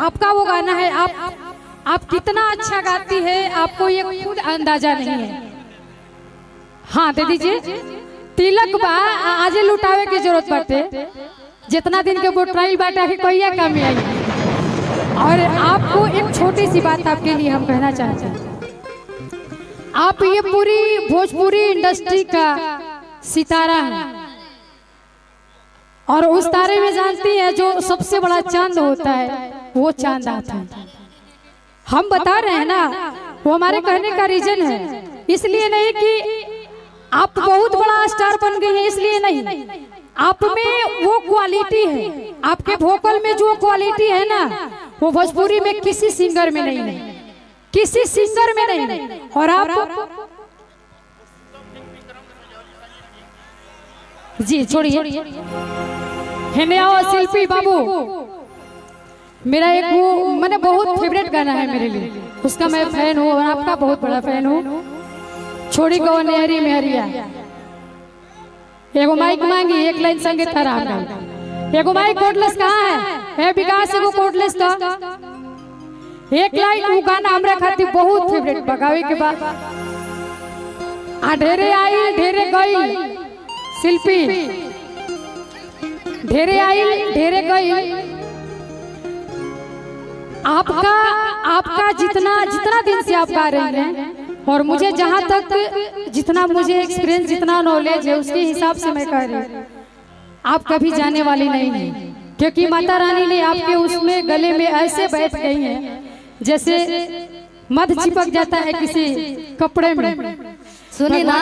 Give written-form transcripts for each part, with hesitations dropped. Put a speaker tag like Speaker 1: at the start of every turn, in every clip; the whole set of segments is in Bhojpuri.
Speaker 1: आपका वो गाना है। आप कितना अच्छा गाती है, आपको ये खुद अंदाजा नहीं है। हाँ दे दीजिए। तिलक बा आज लुटावे की जरूरत पड़ते, जितना दिन के वो ट्रायल बाटा है कोई कमी आई। और आपको एक छोटी सी बात आपके लिए हम कहना चाहते हैं, आप ये पूरी भोजपुरी इंडस्ट्री का सितारा है, और उस तारे में जानती है जो सबसे बड़ा चांद होता है वो चांद आता है। हम बता रहे हैं ना, वो हमारे कहने का रीजन है, इसलिए नहीं कि आप बहुत बड़ा स्टार बन गए हैं, इसलिए नहीं, आप में वो क्वालिटी है, आपके वोकल में जो क्वालिटी है ना, वो भोजपुरी में किसी सिंगर में नहीं है, किसी सिंगर में नहीं। और आप जी छोड़िए, शिल्पी बाबू मेरा एक वो मैंने बहुत फेवरेट गाना है मेरे लिए, उसका मैं फैन हूँ और आपका बहुत बड़ा फैन हूँ। छोड़ी गो नेहरी मेहरिया, एगो माइक मांगी, एक लाइन संगीत करा। एगो माइक कोटलेस कहाँ है विकास, एगो कोटलेस का एक लाइन वो गाना हमरा खातिर बहुत फेवरेट बगावे के बाद। आ ढेरे आई ढेरे गई शिल्पी, ढेरे आई ढेरे गई। आपका जितना दिन से आप गा रहे हैं, और मुझे जहाँ तक जितना मुझे एक्सपीरियंस जितना नॉलेज है उसके हिसाब से मैं कह रही हूँ, आप कभी जाने वाली नहीं है, क्योंकि माता रानी ने आपके उसमें गले में ऐसे बैठ गई हैं जैसे मध चिपक जाता है किसी कपड़े में।
Speaker 2: सुनिए ना,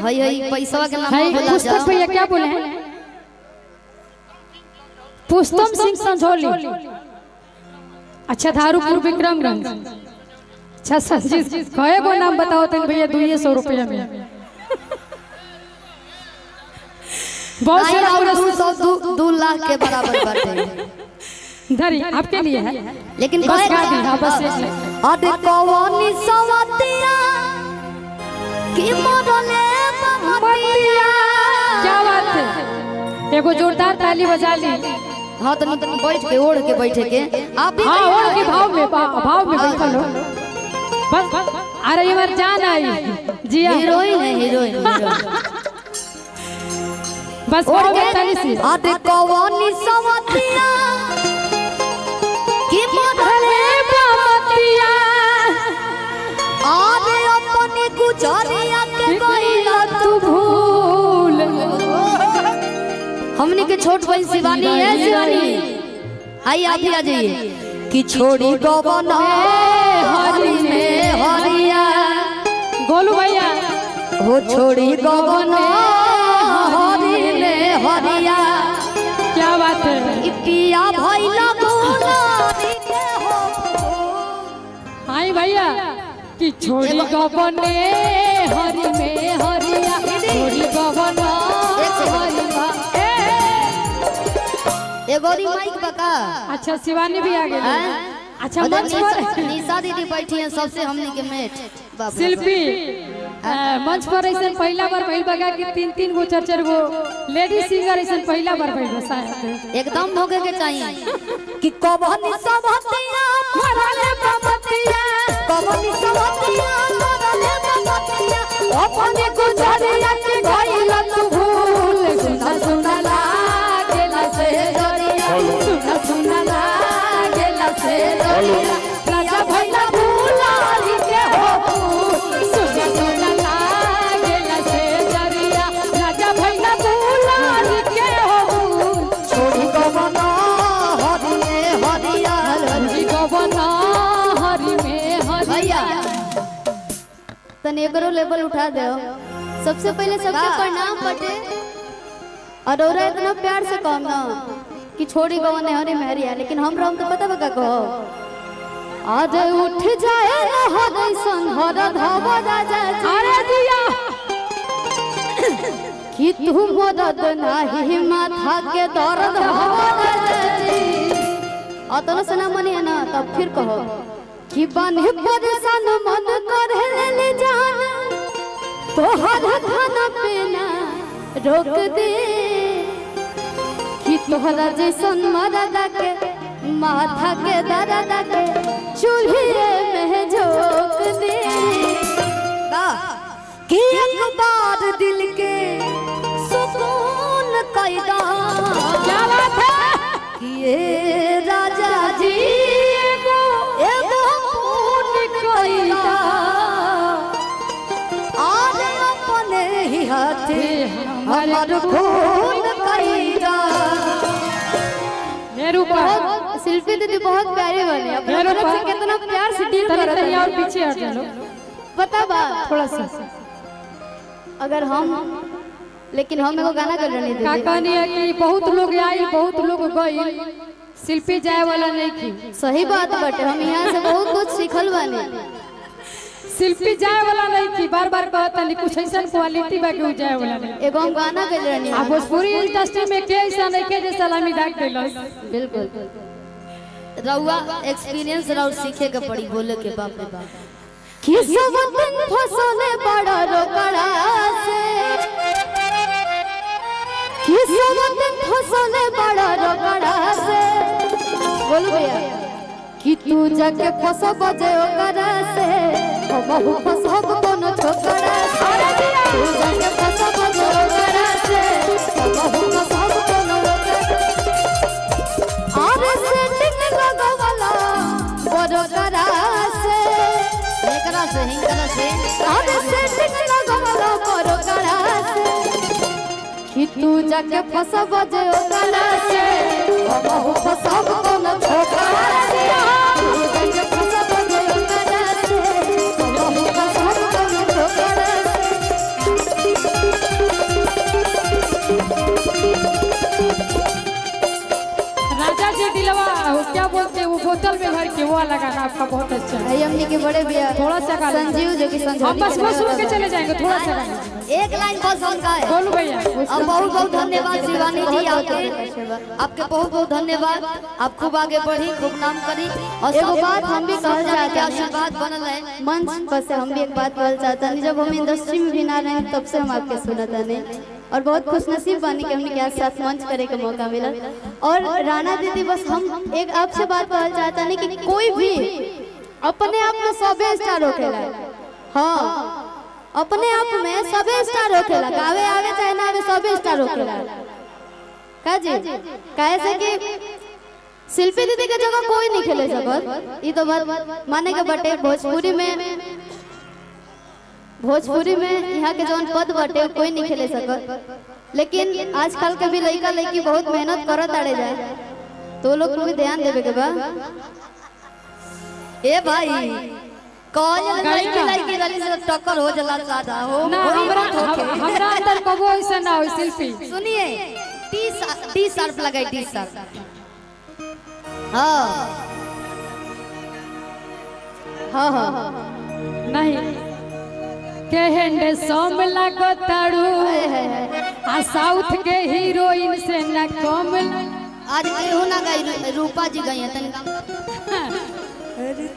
Speaker 2: पैसा के नाम
Speaker 1: पुस्तक भैया क्या बोले हैं, पुष्पम सिंह संझोली, अच्छा धारूपुर विक्रमगंज। अच्छा संजीत कहे वो नाम बताओ तो भैया 200 रुपया में बहुत सारा
Speaker 2: 2 लाख के बराबर बाटे
Speaker 1: धरी आपके लिए है,
Speaker 2: लेकिन
Speaker 1: बस गा दी। हाँ बस
Speaker 2: अरे कौनी सवतिया की मोरले बमतिया,
Speaker 1: क्या बात है, एगो जोरदार ताली बजा ली।
Speaker 2: हाँ तो बैठ के ओढ़ के बैठे के आप भी,
Speaker 1: हाँ ओढ़ के भाव में बैठल हो बस। अरे ये बार जान आई जी,
Speaker 2: हीरोइन है हीरोइन
Speaker 1: बस ओढ़ के ताली सी।
Speaker 2: अरे कौनी सवतिया की मोरले बमतिया, आरे अपने गुजरिया के गइला तू भूल। हमने के छोट बहन शिवानी है, शिवानी आई आप ही आ जाइए। कि छोड़ी गवन हरी में हरिया,
Speaker 1: गोलू भैया
Speaker 2: हो छोड़ी गवन हरी में हरिया,
Speaker 1: क्या बात है,
Speaker 2: पिया भइला गुलाबी के हो।
Speaker 1: हाय भैया कि छोड़ी गवने हरी में हरिया, छोड़ी गवन हरी में।
Speaker 2: एगोरी माइक बका।
Speaker 1: अच्छा शिवानी भी आ गई। अच्छा मंच पर
Speaker 2: निशा दीदी बैठी हैं, सबसे हमने के मेट
Speaker 1: शिल्पी मंच पर ऐसा पहला बार भइल बगा कि 3-3 गो 4-4 गो लेडी सिंगर ऐसा पहला बार भइल शायद।
Speaker 2: एकदम धोखे के चाहिए कि कबनी सबतिया मरले बमतिया, कबनी सबतिया मरले बमतिया, अपने गुजरिया के गइला तू भूल। सुना सुना लागेला से जरिया, सुना सुना लागेला से जरिया, राजा भइला भूलारी के हो फूल। सुना सुना लागेला से जरिया, राजा भइला भूलारी के हो फूल। छोड़ी गवना हरि में हरिया,
Speaker 1: छोड़ी गवना हरि में हरिया।
Speaker 2: तने एकरो लेवल उठा दे। सबसे पहले सबके प्रणाम बटे, और औरा इतना प्यार से कहना कि छोड़ी गवने हरी मेहरिया, लेकिन हम तो पता बका कहो आज उठ जाए हृदय संहर धव राजा।
Speaker 1: अरे दिया
Speaker 2: कि तू मदद नाही माथा के दर्द हो राजा जी। अतनो सना मनी है ना, तब फिर कहो कि बने परेशान मन कर ले जान, तोहरा खाना पीना रोक दे, कि तोहरा जैसन मरदा के माथा के दर्द के चूल्हे में झोंक दे कि एक बार दिल के सुकून कैदा।
Speaker 1: क्या बात है
Speaker 2: कि ये राजा जी एगो खून कैदा और अपने ही हाथे हमार खून कैदा।
Speaker 1: मेरू
Speaker 2: बहुत शिल्पी दीदी बहुत प्यारे बने, अपने तरफ से कितना प्यार से डील कर रहे हैं।
Speaker 1: और पीछे हट जाओ
Speaker 2: पता बा
Speaker 1: थोड़ा सा,
Speaker 2: अगर हम लेकिन हम एगो गाना कर रहे
Speaker 1: का
Speaker 2: थे।
Speaker 1: कहनी है कि बहुत लोग आई बहुत लोग गई, शिल्पी जाए वाला नहीं थी।
Speaker 2: सही बात बटे, हम यहाँ से बहुत कुछ सीखल बानी।
Speaker 1: शिल्पी जाए वाला नहीं थी, बार बार कहता नहीं कुछ ऐसा क्वालिटी बाकी जाए वाला नहीं।
Speaker 2: एगो हम गाना कर रहे
Speaker 1: अब भोजपुरी इंडस्ट्री में के ऐसा नहीं के जे सलामी डाक देलस।
Speaker 2: बिल्कुल रउआ एक्सपीरियंस रउ सीखे के पड़ी बोले के बाप रे बाप। किस्मत फसले बड़ा रोकड़ा से, किस्मत फसले बड़ा रोकड़ा से। बोलो भैया कि तू जाके फसब जे ओकरा से, हमहु फसब कोनो छोकरा से। तू जाके फसब जे ओकरा से, हमहु फसब कोनो छोकरा से। आरे सेटिंग लगवाला बरोकरा से, एकरा से हिंकरा से। आरे सेटिंग लगवाला बरोकरा से कि तू जाके फसब जे ओकरा से, हमहु फसब कोनो छोकरा से। तू जाके फसब जे ओकरा से, हमहु फसब कोनो छोकरा
Speaker 1: राजा जी दिलवा क्या बोलते हैं वो बोतल में भर के वो लगाना आपका बहुत अच्छा है।
Speaker 2: है। हमने के बड़े भैया
Speaker 1: थोड़ा सा गाना
Speaker 2: संजीव जो कि
Speaker 1: हम बस बस सुन के चले जाएंगे, थोड़ा सा गाना
Speaker 2: एक लाइन बस उनका है।
Speaker 1: बोलो भैया।
Speaker 2: अब बहुत बहुत धन्यवाद शिवानी जी, आपके बहुत बहुत धन्यवाद। आप खूब आगे बढ़ी, खूब नाम करी। और एगो बात हम भी कहना चाहते हैं, आशीर्वाद बनल है मंच पर से। हम भी एक बात कहना चाहते हैं, जब हम इंडस्ट्री में भी ना रहे तब से हम आपके सुनता नहीं, और बहुत खुशनसीब बानी कि हमने के साथ मंच करे का मौका मिला। और राणा दीदी बस हम एक आपसे बात कहना चाहता नहीं कि कोई भी अपने आप में सबे स्टार होखेला। हाँ, अपने आप में सबे स्टार होखेला, गावे आवे चाहे ना आवे सबे स्टार होखेला। का जी कैसे कि शिल्पी दीदी के जगह कोई नहीं खेले सकत, ये तो बात माने के बटे। भोजपुरी में यहाँ के जौन पद बटे कोई नहीं खेले सकत, लेकिन आजकल के भी लड़का लड़की बहुत मेहनत करत आड़े जाए, तो लोग को भी ध्यान देवे के बा। ए भाई कौन लड़की रली से टक्कर हो जला ज्यादा हो
Speaker 1: ना, हमरा अंदर कबो ऐसा ना हो। शिल्पी
Speaker 2: सुनिए, टी शर्ट लगाई, टी शर्ट। हाँ हाँ हाँ
Speaker 1: नहीं कहने सोम लगो ताड़ू आ साउथ के हीरोइन से न कम।
Speaker 2: आज केहू ना गई, रूपा जी गई है तनी।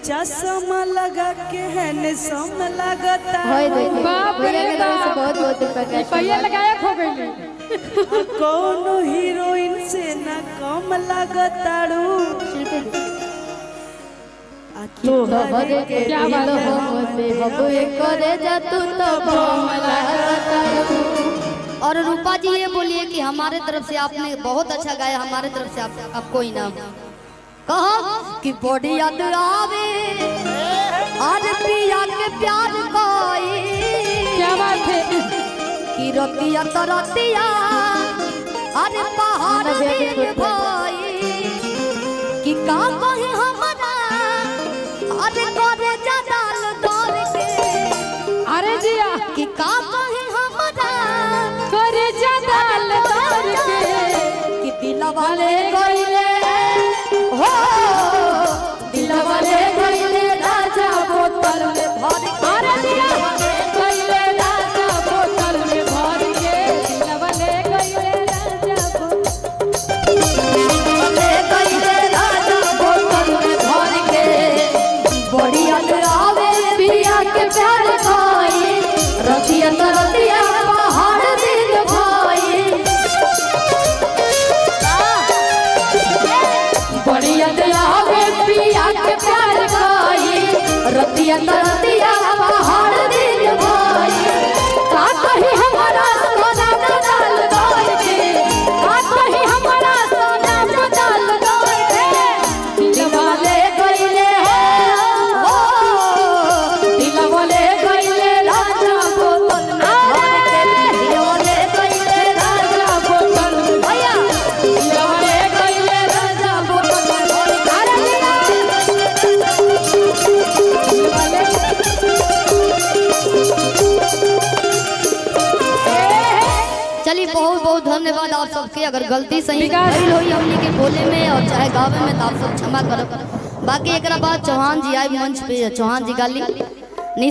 Speaker 3: चश्मा लगा के है ने सोम लगता
Speaker 1: बाप रे बाप,
Speaker 2: बहुत बहुत रुपया
Speaker 1: पैया लगाया खो गई।
Speaker 3: कोनो हीरोइन से न कम लगताड़ू।
Speaker 1: क्या बात
Speaker 2: है। और रूपा जी ये बोलिए कि हमारे तरफ से आपने बहुत अच्छा गाया, हमारे तरफ से आपको इनाम। कहा कि बॉडी याद आवे आज पिया के प्यार कोई।
Speaker 1: क्या बात है
Speaker 2: कि रतिया तो रतिया अरे पहाड़ में भाई कि का कहे हमारा अरे करे जदाल दौर के।
Speaker 1: अरे जिया
Speaker 2: कि का कहे हमारा
Speaker 1: करे जदाल दौर के
Speaker 2: कि दिलवा ले गइले हो, दिलवा ले गइले राजा बोतल में भर।
Speaker 1: अरे जिया गइले राजा बोतल में भर के, दिलवा ले गइले राजा
Speaker 2: ले गइले राजा बोतल में भर के। बड़ी चलिए बहुत बहुत धन्यवाद आप सबके। अगर गलती सही
Speaker 1: विकास।
Speaker 2: भइल होई हमनी के बोले में और चाहे गावे में तो आप सब क्षमा करो। बाकी एक बाद चौहान जी आए मंच पे, चौहान जी गाली